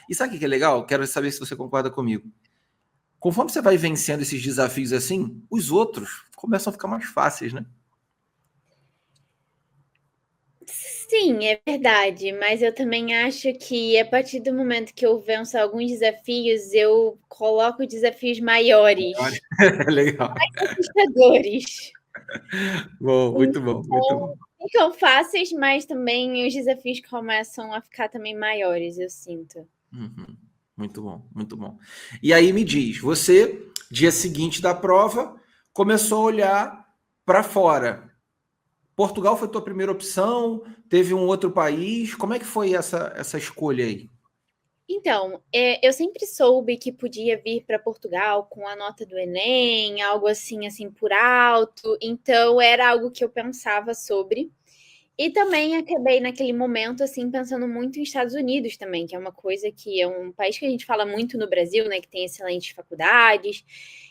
E sabe o que é legal? Quero saber se você concorda comigo. Conforme você vai vencendo esses desafios assim, os outros começam a ficar mais fáceis, né? Sim, é verdade, mas eu também acho que a partir do momento que eu venço alguns desafios, eu coloco desafios maiores, Legal. assustadores. Bom, muito bom, muito bom. Então, ficam fáceis, mas também os desafios começam a ficar também maiores, eu sinto. Uhum. Muito bom, muito bom. E aí me diz, você, dia seguinte da prova, começou a olhar para fora. Portugal foi tua primeira opção? Teve um outro país? Como é que foi essa escolha aí? Então, eu sempre soube que podia vir para Portugal com a nota do Enem, algo assim por alto. Então, era algo que eu pensava sobre. E também acabei naquele momento assim pensando muito em Estados Unidos também, que é uma coisa que é um país que a gente fala muito no Brasil, né, que tem excelentes faculdades.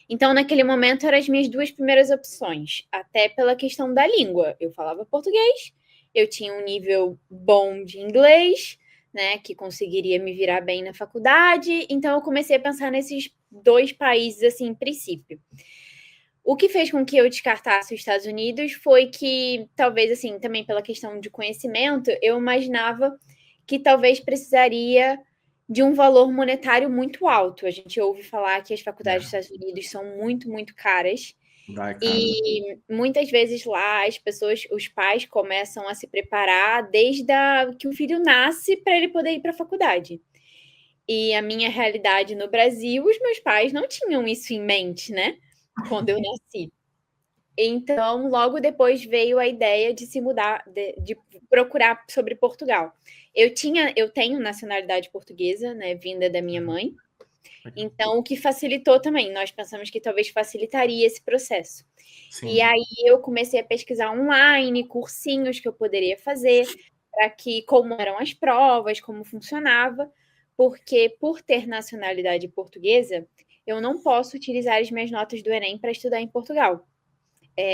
Então, naquele momento eram as minhas duas primeiras opções, até pela questão da língua. Eu falava português, eu tinha um nível bom de inglês, né, que conseguiria me virar bem na faculdade. Então, eu comecei a pensar nesses dois países assim, em princípio. O que fez com que eu descartasse os Estados Unidos foi que, talvez, assim, também pela questão de conhecimento, eu imaginava que talvez precisaria de um valor monetário muito alto. A gente ouve falar que as faculdades dos É, Estados Unidos são muito, muito caras. vai, cara. E muitas vezes lá as pessoas, os pais começam a se preparar que o filho nasce para ele poder ir para a faculdade. E a minha realidade no Brasil, os meus pais não tinham isso em mente, né? Quando eu nasci. Então, logo depois veio a ideia de se mudar, de procurar sobre Portugal. Eu tenho nacionalidade portuguesa, né, vinda da minha mãe. Então, o que facilitou também, nós pensamos que talvez facilitaria esse processo. E Sim. aí eu comecei a pesquisar online, cursinhos que eu poderia fazer, para que como eram as provas, como funcionava, porque por ter nacionalidade portuguesa, eu não posso utilizar as minhas notas do Enem para estudar em Portugal.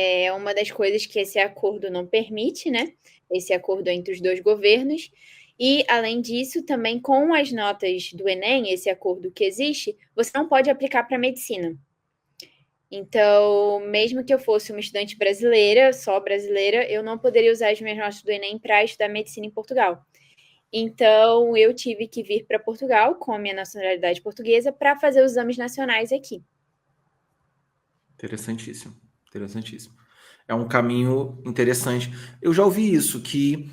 É uma das coisas que esse acordo não permite, né? Esse acordo entre os dois governos. E, além disso, também com as notas do Enem, esse acordo que existe, você não pode aplicar para medicina. Então, mesmo que eu fosse uma estudante brasileira, só brasileira, eu não poderia usar as minhas notas do Enem para estudar medicina em Portugal. Então, eu tive que vir para Portugal com a minha nacionalidade portuguesa para fazer os exames nacionais aqui. Interessantíssimo, interessantíssimo. É um caminho interessante. Eu já ouvi isso, que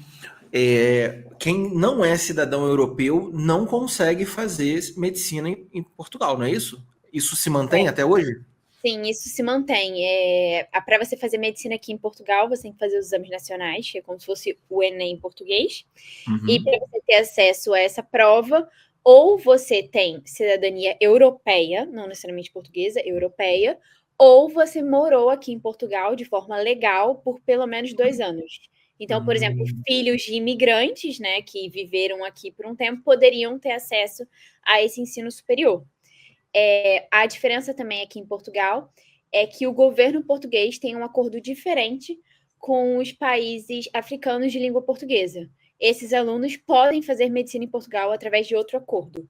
quem não é cidadão europeu não consegue fazer medicina em Portugal, não é isso? Isso se mantém até hoje? Sim, isso se mantém. Para você fazer medicina aqui em Portugal, você tem que fazer os exames nacionais, que é como se fosse o Enem em português. E Uhum. para você ter acesso a essa prova, ou você tem cidadania europeia, não necessariamente portuguesa, europeia, ou você morou aqui em Portugal de forma legal por pelo menos 2 anos. Então, por exemplo, Hum, filhos de imigrantes, né, que viveram aqui por um tempo, poderiam ter acesso a esse ensino superior. A diferença também aqui em Portugal é que o governo português tem um acordo diferente com os países africanos de língua portuguesa. Esses alunos podem fazer medicina em Portugal através de outro acordo.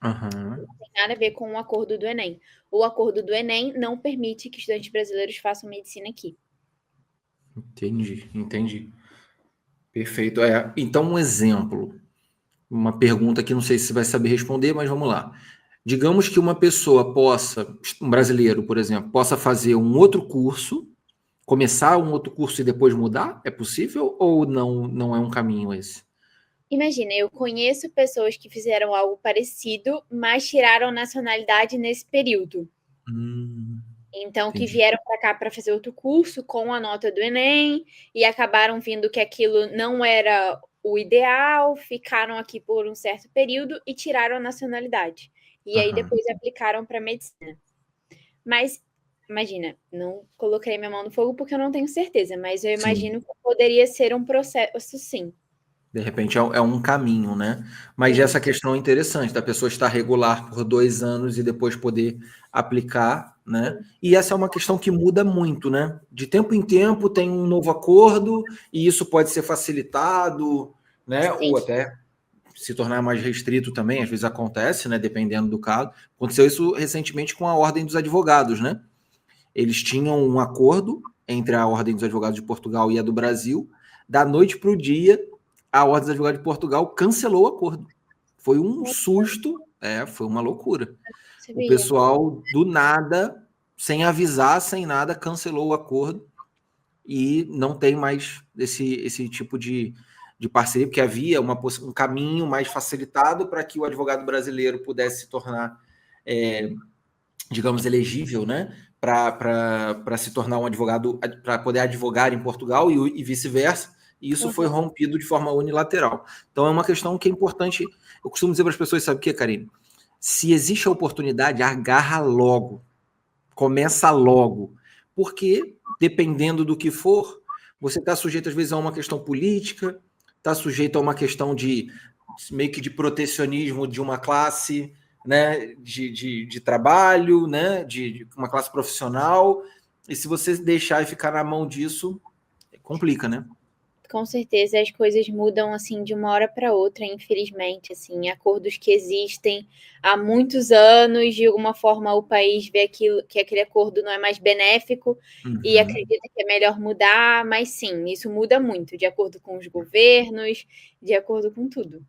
aham. Não tem nada a ver com o acordo do Enem. O acordo do Enem não permite que estudantes brasileiros façam medicina aqui. Entendi, entendi. Perfeito. Então, um exemplo, uma pergunta que não sei se você vai saber responder, mas vamos lá. Digamos que uma pessoa possa, um brasileiro, por exemplo, possa fazer um outro curso, começar um outro curso e depois mudar? É possível ou não, não é um caminho esse? Imagina, eu conheço pessoas que fizeram algo parecido, mas tiraram nacionalidade nesse período. Hum, Então, que entendi. vieram para cá para fazer outro curso com a nota do Enem e acabaram vendo que aquilo não era o ideal, ficaram aqui por um certo período e tiraram a nacionalidade. E aí Aham. depois aplicaram para medicina. Mas imagina, não coloquei minha mão no fogo porque eu não tenho certeza, mas eu Sim. imagino que poderia ser um processo sim. De repente é um caminho, né? Mas Sim, essa questão é interessante, da pessoa estar regular por 2 anos e depois poder aplicar, né? sim. E essa é uma questão que muda muito, né? De tempo em tempo tem um novo acordo e isso pode ser facilitado, né? Sim. Ou até se tornar mais restrito também, às vezes acontece, né, dependendo do caso. Aconteceu isso recentemente com a Ordem dos Advogados, né? Eles tinham um acordo entre a Ordem dos Advogados de Portugal e a do Brasil. Da noite para o dia, a Ordem dos Advogados de Portugal cancelou o acordo. Foi um susto, foi uma loucura. O pessoal, do nada, sem avisar, sem nada, cancelou o acordo e não tem mais esse tipo de parceria, porque havia um caminho mais facilitado para que o advogado brasileiro pudesse se tornar, digamos, elegível, né? Para se tornar um advogado, para poder advogar em Portugal e vice-versa, e isso foi rompido de forma unilateral. Então é uma questão que é importante. Eu costumo dizer para as pessoas, sabe o que, Karine? Se existe a oportunidade, agarra logo, começa logo, porque dependendo do que for, você está sujeito às vezes a uma questão política, está sujeito a uma questão de meio que de protecionismo de uma classe, né, de trabalho, né, de uma classe profissional, e se você deixar e ficar na mão disso, complica, né? Com certeza as coisas mudam assim de uma hora para outra, infelizmente, assim, acordos que existem há muitos anos, de alguma forma o país vê que aquele acordo não é mais benéfico e acredita que é melhor mudar, mas sim, isso muda muito, de acordo com os governos, de acordo com tudo.